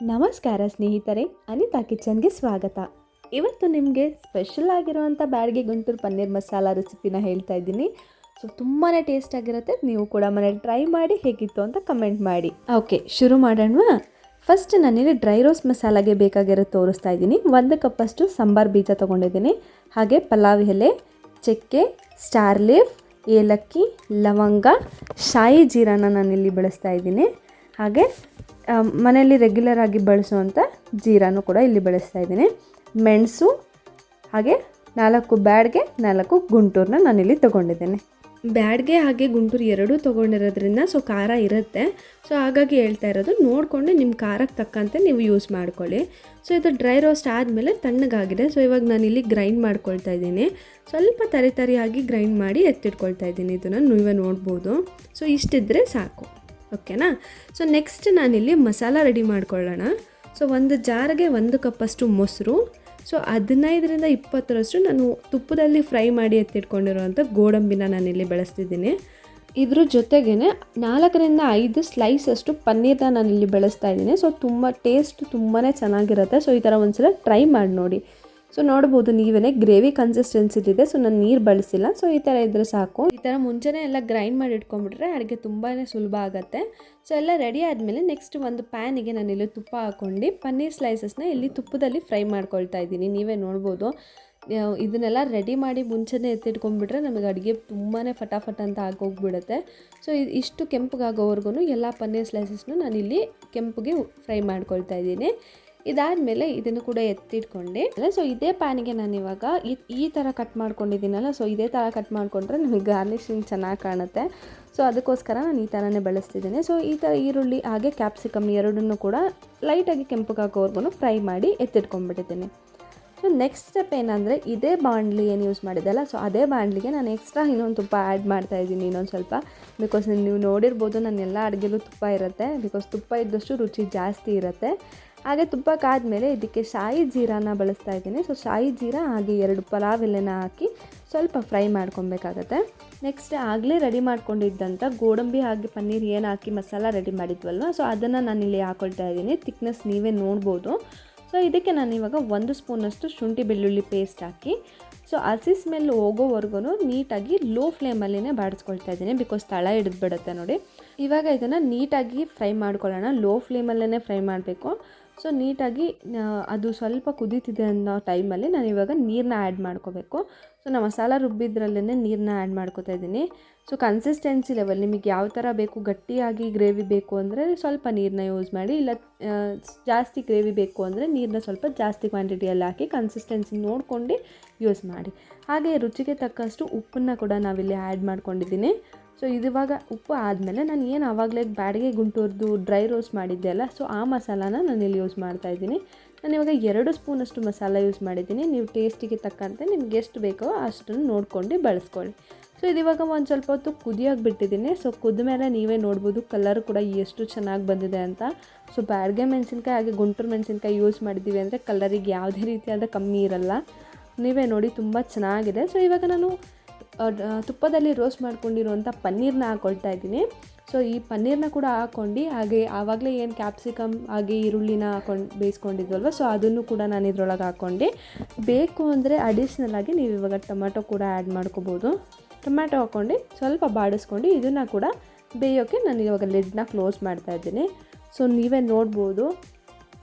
ನಮಸ್ಕಾರ ಸ್ನೇಹಿತರೆ, ಅನಿತಾ ಕಿಚನ್ಗೆ ಸ್ವಾಗತ. ಇವತ್ತು ನಿಮಗೆ ಸ್ಪೆಷಲ್ ಆಗಿರುವಂಥ ಬ್ಯಾಡಗಿ ಗುಂಟೂರು ಪನ್ನೀರ್ ಮಸಾಲ ರೆಸಿಪಿನ ಹೇಳ್ತಾ ಇದ್ದೀನಿ. ಸೊ ತುಂಬಾ ಟೇಸ್ಟ್ ಆಗಿರುತ್ತೆ. ನೀವು ಕೂಡ ಮನೇಲಿ ಟ್ರೈ ಮಾಡಿ ಹೇಗಿತ್ತು ಅಂತ ಕಮೆಂಟ್ ಮಾಡಿ. ಓಕೆ, ಶುರು ಮಾಡೋಣವಾ? ಫಸ್ಟ್ ನಾನಿಲ್ಲಿ ಡ್ರೈ ರೋಸ್ಟ್ ಮಸಾಲಾಗೆ ಬೇಕಾಗಿರೋದು ತೋರಿಸ್ತಾ ಇದ್ದೀನಿ. 1 ಕಪ್ಪಷ್ಟು ಸಾಂಬಾರು ಬೀಜ ತೊಗೊಂಡಿದ್ದೀನಿ. ಹಾಗೆ ಪಲಾವ್ ಎಲೆ, ಚಕ್ಕೆ, ಸ್ಟಾರ್ ಲೀಫ್, ಏಲಕ್ಕಿ, ಲವಂಗ, ಶಾಯಿ ಜೀರಾನ ನಾನಿಲ್ಲಿ ಬಳಸ್ತಾ ಇದ್ದೀನಿ. ಹಾಗೆ ಮನೆಯಲ್ಲಿ ರೆಗ್ಯುಲರ್ ಆಗಿ ಬಳಸುವಂಥ ಜೀರಾನು ಕೂಡ ಇಲ್ಲಿ ಬಳಸ್ತಾ ಇದ್ದೀನಿ. ಮೆಣಸು, ಹಾಗೆ 4 ಬ್ಯಾಡ್ಗೆ, 4 ಗುಂಟೂರನ್ನ ನಾನಿಲ್ಲಿ ತೊಗೊಂಡಿದ್ದೇನೆ. ಬ್ಯಾಡ್ಗೆ ಹಾಗೆ ಗುಂಟೂರು ಎರಡೂ ತೊಗೊಂಡಿರೋದ್ರಿಂದ ಸೊ ಖಾರ ಇರುತ್ತೆ. ಸೊ ಹಾಗಾಗಿ ಹೇಳ್ತಾ ಇರೋದು, ನೋಡಿಕೊಂಡು ನಿಮ್ಮ ಖಾರಕ್ಕೆ ತಕ್ಕಂತೆ ನೀವು ಯೂಸ್ ಮಾಡ್ಕೊಳ್ಳಿ. ಸೊ ಇದು ಡ್ರೈ ರೋಸ್ಟ್ ಆದಮೇಲೆ ತಣ್ಣಗಾಗಿದೆ. ಸೊ ಇವಾಗ ನಾನಿಲ್ಲಿ ಗ್ರೈಂಡ್ ಮಾಡ್ಕೊಳ್ತಾ ಇದ್ದೀನಿ. ಸ್ವಲ್ಪ ತರಿಯಾಗಿ ಗ್ರೈಂಡ್ ಮಾಡಿ ಎತ್ತಿಟ್ಕೊಳ್ತಾ ಇದ್ದೀನಿ. ಇದನ್ನು ನೀವೇ ನೋಡ್ಬೋದು. ಸೊ ಇಷ್ಟಿದ್ರೆ ಸಾಕು, ಓಕೆನಾ? ಸೊ ನೆಕ್ಸ್ಟ್ ನಾನಿಲ್ಲಿ ಮಸಾಲ ರೆಡಿ ಮಾಡ್ಕೊಳ್ಳೋಣ. ಸೊ ಒಂದು ಜಾರಿಗೆ 1 ಕಪ್ಪಷ್ಟು ಮೊಸರು, ಸೊ 15-20 ನಾನು ತುಪ್ಪದಲ್ಲಿ ಫ್ರೈ ಮಾಡಿ ಎತ್ತಿಟ್ಕೊಂಡಿರುವಂಥ ಗೋಡಂಬಿನ ನಾನಿಲ್ಲಿ ಬಳಸ್ತಿದ್ದೀನಿ. ಇದ್ರ ಜೊತೆಗೇ 4-5 ಸ್ಲೈಸಷ್ಟು ಪನ್ನೀರನ್ನ ನಾನಿಲ್ಲಿ ಬಳಸ್ತಾ ಇದ್ದೀನಿ. ಸೊ ತುಂಬ ಟೇಸ್ಟ್ ತುಂಬಾ ಚೆನ್ನಾಗಿರುತ್ತೆ. ಸೊ ಈ ಥರ ಒಂದ್ಸಲ ಟ್ರೈ ಮಾಡಿ ನೋಡಿ. ಸೊ ನೋಡ್ಬೋದು ನೀವೇ ಗ್ರೇವಿ ಕನ್ಸಿಸ್ಟೆನ್ಸಿಲಿದೆ. ಸೊ ನಾನು ನೀರು ಬಳಸಿಲ್ಲ. ಸೊ ಈ ಥರ ಇದ್ದರೆ ಸಾಕು. ಈ ಥರ ಮುಂಚೆನೇ ಎಲ್ಲ ಗ್ರೈಂಡ್ ಮಾಡಿ ಇಟ್ಕೊಂಡ್ಬಿಟ್ರೆ ಅಡುಗೆ ತುಂಬಾ ಸುಲಭ ಆಗುತ್ತೆ. ಸೊ ಎಲ್ಲ ರೆಡಿ ಆದಮೇಲೆ ನೆಕ್ಸ್ಟ್ ಒಂದು ಪ್ಯಾನಿಗೆ ನಾನಿಲ್ಲಿ ತುಪ್ಪ ಹಾಕ್ಕೊಂಡು ಪನ್ನೀರ್ ಸ್ಲೈಸಸ್ನ ಇಲ್ಲಿ ತುಪ್ಪದಲ್ಲಿ ಫ್ರೈ ಮಾಡ್ಕೊಳ್ತಾ ಇದ್ದೀನಿ. ನೀವೇ ನೋಡ್ಬೋದು. ಇದನ್ನೆಲ್ಲ ರೆಡಿ ಮಾಡಿ ಮುಂಚೆನೇ ಎತ್ತಿಟ್ಕೊಂಡ್ಬಿಟ್ರೆ ನಮಗೆ ಅಡುಗೆ ತುಂಬಾ ಫಟಾಫಟ್ ಅಂತ ಆಗೋಗ್ಬಿಡುತ್ತೆ. ಸೊ ಇಷ್ಟು ಕೆಂಪಗಾಗೋವರೆಗೂ ಎಲ್ಲ ಪನ್ನೀರ್ ಸ್ಲೈಸಸ್ನು ನಾನಿಲ್ಲಿ ಕೆಂಪಗೆ ಫ್ರೈ ಮಾಡ್ಕೊಳ್ತಾ ಇದ್ದೀನಿ. ಇದಾದಮೇಲೆ ಇದನ್ನು ಕೂಡ ಎತ್ತಿಟ್ಕೊಂಡೆ. ಸೊ ಇದೇ ಪ್ಯಾನಿಗೆ ನಾನಿವಾಗ ಈ ಥರ ಕಟ್ ಮಾಡ್ಕೊಂಡಿದ್ದೀನಲ್ಲ, ಸೊ ಇದೇ ಥರ ಕಟ್ ಮಾಡಿಕೊಂಡ್ರೆ ನಮಗೆ ಗಾರ್ನಿಷಿಂಗ್ ಚೆನ್ನಾಗಿ ಕಾಣುತ್ತೆ. ಸೊ ಅದಕ್ಕೋಸ್ಕರ ನಾನು ಈ ಥರನೇ ಬಳಸ್ತಿದ್ದೀನಿ. ಸೊ ಈ ಥರ ಈರುಳ್ಳಿ ಹಾಗೆ ಕ್ಯಾಪ್ಸಿಕಮ್ ಎರಡನ್ನೂ ಕೂಡ ಲೈಟಾಗಿ ಕೆಂಪಗಾಗೋವರೆಗೂ ಫ್ರೈ ಮಾಡಿ ಎತ್ತಿಟ್ಕೊಂಡ್ಬಿಟ್ಟಿದ್ದೀನಿ. ಸೊ ನೆಕ್ಸ್ಟ್ ಸ್ಟೆಪ್ ಏನಂದರೆ, ಇದೇ ಬಾಣಲಿ ಏನು ಯೂಸ್ ಮಾಡಿದ್ದೆಲ್ಲ, ಸೊ ಅದೇ ಬಾಣಲಿಗೆ ನಾನು ಎಕ್ಸ್ಟ್ರಾ ಇನ್ನೊಂದು ತುಪ್ಪ ಆ್ಯಡ್ ಮಾಡ್ತಾಯಿದ್ದೀನಿ, ಇನ್ನೊಂದು ಸ್ವಲ್ಪ. ಬಿಕಾಸ್ ನೀವು ನೋಡಿರ್ಬೋದು ನನ್ನ ಎಲ್ಲ ಅಡುಗೆಲೂ ತುಪ್ಪ ಇರುತ್ತೆ. ಬಿಕಾಸ್ ತುಪ್ಪ ಇದ್ದಷ್ಟು ರುಚಿ ಜಾಸ್ತಿ ಇರುತ್ತೆ. ಹಾಗೆ ತುಪ್ಪಕ್ಕಾದಮೇಲೆ ಇದಕ್ಕೆ ಶಾಯಿ ಜೀರಾನ ಬಳಸ್ತಾ ಇದ್ದೀನಿ. ಸೊ ಶಾಯಿ ಜೀರಾ ಹಾಗೆ 2 ಪಲಾವ್ ಎಲೆನ ಹಾಕಿ ಸ್ವಲ್ಪ ಫ್ರೈ ಮಾಡ್ಕೊಬೇಕಾಗತ್ತೆ. ನೆಕ್ಸ್ಟ್ ಆಗಲೇ ರೆಡಿ ಮಾಡ್ಕೊಂಡಿದ್ದಂಥ ಗೋಡಂಬಿ ಹಾಗೆ ಪನ್ನೀರ್ ಏನು ಹಾಕಿ ಮಸಾಲ ರೆಡಿ ಮಾಡಿದ್ವಲ್ವ, ಸೊ ಅದನ್ನು ನಾನಿಲ್ಲಿ ಹಾಕ್ಕೊಳ್ತಾ ಇದ್ದೀನಿ. ತಿಕ್ನೆಸ್ ನೀವೇ ನೋಡ್ಬೋದು. ಸೊ ಇದಕ್ಕೆ ನಾನು ಇವಾಗ 1 ಸ್ಪೂನಷ್ಟು ಶುಂಠಿ ಬೆಳ್ಳುಳ್ಳಿ ಪೇಸ್ಟ್ ಹಾಕಿ ಸೊ ಹಸಿ ಸ್ಮೆಲ್ ಹೋಗೋವರೆಗೂ ನೀಟಾಗಿ ಲೋ ಫ್ಲೇಮಲ್ಲಿನೇ ಬಾಡಿಸ್ಕೊಳ್ತಾ ಇದ್ದೀನಿ. ಬಿಕಾಸ್ ತಳ ಹಿಡಿದ್ಬಿಡುತ್ತೆ ನೋಡಿ. ಇವಾಗ ಇದನ್ನು ನೀಟಾಗಿ ಫ್ರೈ ಮಾಡ್ಕೊಳ್ಳೋಣ. ಲೋ ಫ್ಲೇಮಲ್ಲೇ ಫ್ರೈ ಮಾಡಬೇಕು. ಸೊ ನೀಟಾಗಿ ಅದು ಸ್ವಲ್ಪ ಕುದೀತಿದೆ ಅನ್ನೋ ಟೈಮಲ್ಲಿ ನಾನು ಇವಾಗ ನೀರನ್ನ ಆ್ಯಡ್ ಮಾಡ್ಕೋಬೇಕು. ಸೊ ನಾನು ಮಸಾಲ ರುಬ್ಬಿದ್ರಲ್ಲೇ ನೀರನ್ನ ಆ್ಯಡ್ ಮಾಡ್ಕೋತಾ ಇದ್ದೀನಿ. ಸೊ ಕನ್ಸಿಸ್ಟೆನ್ಸಿ ಲೆವೆಲ್ ನಿಮಗೆ ಯಾವ ಥರ ಬೇಕು, ಗಟ್ಟಿಯಾಗಿ ಗ್ರೇವಿ ಬೇಕು ಅಂದರೆ ಸ್ವಲ್ಪ ನೀರನ್ನ ಯೂಸ್ ಮಾಡಿ, ಇಲ್ಲ ಜಾಸ್ತಿ ಗ್ರೇವಿ ಬೇಕು ಅಂದರೆ ನೀರನ್ನ ಸ್ವಲ್ಪ ಜಾಸ್ತಿ ಕ್ವಾಂಟಿಟಿಯಲ್ಲಿ ಹಾಕಿ ಕನ್ಸಿಸ್ಟೆನ್ಸಿ ನೋಡ್ಕೊಂಡು ಯೂಸ್ ಮಾಡಿ. ಹಾಗೆ ರುಚಿಗೆ ತಕ್ಕಷ್ಟು ಉಪ್ಪನ್ನು ಕೂಡ ನಾವಿಲ್ಲಿ ಆ್ಯಡ್ ಮಾಡ್ಕೊಂಡಿದ್ದೀನಿ. ಸೊ ಇದಿವಾಗ ಉಪ್ಪು ಆದಮೇಲೆ ನಾನು ಏನು ಆವಾಗಲೇ ಬ್ಯಾಡಗಿ ಗುಂಟೂರ್ದು ಡ್ರೈ ರೋಸ್ಟ್ ಮಾಡಿದ್ದೆ ಅಲ್ಲ, ಸೊ ಆ ಮಸಾಲಾನ ನಾನಿಲ್ಲಿ ಯೂಸ್ ಮಾಡ್ತಾಯಿದ್ದೀನಿ. ನಾನಿವಾಗ 2 ಸ್ಪೂನಷ್ಟು ಮಸಾಲ ಯೂಸ್ ಮಾಡಿದ್ದೀನಿ. ನೀವು ಟೇಸ್ಟಿಗೆ ತಕ್ಕಂತೆ ನಿಮ್ಗೆ ಎಷ್ಟು ಬೇಕೋ ಅಷ್ಟನ್ನು ನೋಡ್ಕೊಂಡು ಬಳಸ್ಕೊಳ್ಳಿ. ಸೊ ಇದಿವಾಗ ಒಂದು ಸ್ವಲ್ಪ ಹೊತ್ತು ಕುದಿಯೋಕೆ ಬಿಟ್ಟಿದ್ದೀನಿ. ಸೊ ಕುದ ಮೇಲೆ ನೀವೇ ನೋಡ್ಬೋದು ಕಲರ್ ಕೂಡ ಎಷ್ಟು ಚೆನ್ನಾಗಿ ಬಂದಿದೆ ಅಂತ. ಸೊ ಬ್ಯಾಡಗೆ ಮೆಣಸಿನ್ಕಾಯಿ ಹಾಗೆ ಗುಂಟೂರು ಮೆಣಸಿನ್ಕಾಯಿ ಯೂಸ್ ಮಾಡಿದ್ದೀವಿ ಅಂದರೆ ಕಲರಿಗೆ ಯಾವುದೇ ರೀತಿಯಾದ ಕಮ್ಮಿ ಇರಲ್ಲ. ನೀವೇ ನೋಡಿ ತುಂಬ ಚೆನ್ನಾಗಿದೆ. ಸೊ ಇವಾಗ ನಾನು ತುಪ್ಪದಲ್ಲಿ ರೋಸ್ಟ್ ಮಾಡ್ಕೊಂಡಿರುವಂಥ ಪನ್ನೀರನ್ನ ಹಾಕ್ಕೊಳ್ತಾ ಇದ್ದೀನಿ. ಸೊ ಈ ಪನ್ನೀರನ್ನ ಕೂಡ ಹಾಕ್ಕೊಂಡು ಹಾಗೆ ಆವಾಗಲೇ ಏನು ಕ್ಯಾಪ್ಸಿಕಮ್ ಹಾಗೆ ಈರುಳ್ಳಿನ ಬೇಯಿಸ್ಕೊಂಡಿದ್ವಲ್ವ, ಸೊ ಅದನ್ನು ಕೂಡ ನಾನು ಇದ್ರೊಳಗೆ ಹಾಕ್ಕೊಂಡು, ಬೇಕು ಅಂದರೆ ಅಡಿಷ್ನಲ್ ಆಗಿ ನೀವು ಇವಾಗ ಟೊಮೆಟೊ ಕೂಡ ಆ್ಯಡ್ ಮಾಡ್ಕೋಬೋದು. ಟೊಮೆಟೊ ಹಾಕ್ಕೊಂಡು ಸ್ವಲ್ಪ ಬಾಡಿಸ್ಕೊಂಡು ಇದನ್ನು ಕೂಡ ಬೇಯೋಕ್ಕೆ ನಾನು ಇವಾಗ ಲಿಡ್ನ ಕ್ಲೋಸ್ ಮಾಡ್ತಾಯಿದ್ದೀನಿ. ಸೊ ನೀವೇ ನೋಡ್ಬೋದು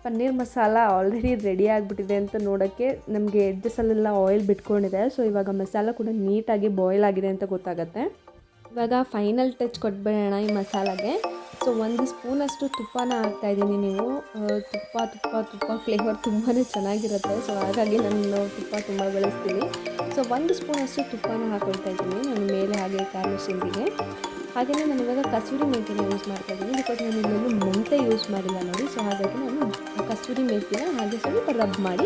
ಪನ್ನೀರ್ ಮಸಾಲ ಆಲ್ರೆಡಿ ರೆಡಿ ಆಗಿಬಿಟ್ಟಿದೆ ಅಂತ ನೋಡೋಕ್ಕೆ ನಮಗೆ ಎಡ್ಜಸಲ್ಲೆಲ್ಲ ಆಯಿಲ್ ಬಿಟ್ಕೊಂಡಿದೆ. ಸೊ ಇವಾಗ ಮಸಾಲ ಕೂಡ ನೀಟಾಗಿ ಬಾಯ್ಲ್ ಆಗಿದೆ ಅಂತ ಗೊತ್ತಾಗುತ್ತೆ. ಇವಾಗ ಫೈನಲ್ ಟಚ್ ಕೊಟ್ಬಿಡೋಣ ಈ ಮಸಾಲಾಗೆ. ಸೊ 1 ಸ್ಪೂನಷ್ಟು ತುಪ್ಪನ ಹಾಕ್ತಾಯಿದ್ದೀನಿ. ನೀವು ತುಪ್ಪ ಫ್ಲೇವರ್ ತುಂಬಾ ಚೆನ್ನಾಗಿರುತ್ತೆ. ಸೊ ಹಾಗಾಗಿ ನಾನು ತುಪ್ಪ ತುಂಬ ಬಳಸ್ತೀನಿ. ಸೊ 1 ಸ್ಪೂನಷ್ಟು ತುಪ್ಪನ ಹಾಕ್ಕೊಳ್ತಾ ಇದ್ದೀನಿ ನಾನು ಮೇಲೆ ಹಾಗೆ ಗಾರ್ನಿಷಿಂಗಿಗೆ. ಹಾಗೆಯೇ ನಾನು ಇವಾಗ ಕಸೂರಿ ಮೇಥಿನ ಯೂಸ್ ಮಾಡ್ತಾಯಿದ್ದೀನಿ. ಬಿಕಾಸ್ ನಾನು ಇನ್ನೊಂದು ಮೆಂತೆ ಯೂಸ್ ಮಾಡಿಲ್ಲ ನೋಡಿ. ಸೊ ಹಾಗಾಗಿ ನಾನು ಕಸೂರಿ ಮೇಥಿನ ಹಾಗೆ ಸ್ವಲ್ಪ ರಬ್ ಮಾಡಿ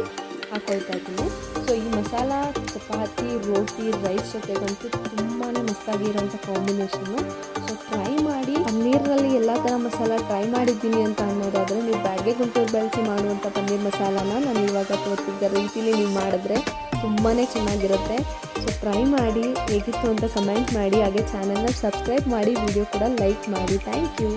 ಹಾಕ್ಕೊಳ್ತಾ ಇದ್ದೀನಿ. ಸೊ ಈ ಮಸಾಲ ಚಪಾತಿ, ರೋಟಿ, ರೈಸ್ ಜೊತೆಗಂತೂ ತುಂಬಾ ಮಸ್ತಾಗಿರೋಂಥ ಕಾಂಬಿನೇಷನ್ನು. ಸೊ ಟ್ರೈ ಮಾಡಿ. ಪನ್ನೀರಲ್ಲಿ ಎಲ್ಲ ಥರ ಮಸಾಲ ಟ್ರೈ ಮಾಡಿದ್ದೀನಿ ಅಂತ ಅನ್ನೋದಾದರೆ ನೀವು ಬ್ಯಾಡಗಿ ಗುಂಟೂರು ಬಳಸಿ ಮಾಡುವಂಥ ಪನ್ನೀರ್ ಮಸಾಲಾನ ನಾನು ಇವಾಗ ತೋರಿಸಿದ್ದ ರೀತಿಲಿ ನೀವು ಮಾಡಿದ್ರೆ ತುಂಬಾ ಚೆನ್ನಾಗಿರುತ್ತೆ. ಸೊ ಟ್ರೈ ಮಾಡಿ, ಹೇಗಿತ್ತು ಅಂತ ಕಮೆಂಟ್ ಮಾಡಿ. ಹಾಗೆ ಚಾನಲ್ನ ಸಬ್ಸ್ಕ್ರೈಬ್ ಮಾಡಿ, ವಿಡಿಯೋ ಕೂಡ ಲೈಕ್ ಮಾಡಿ. Thank you.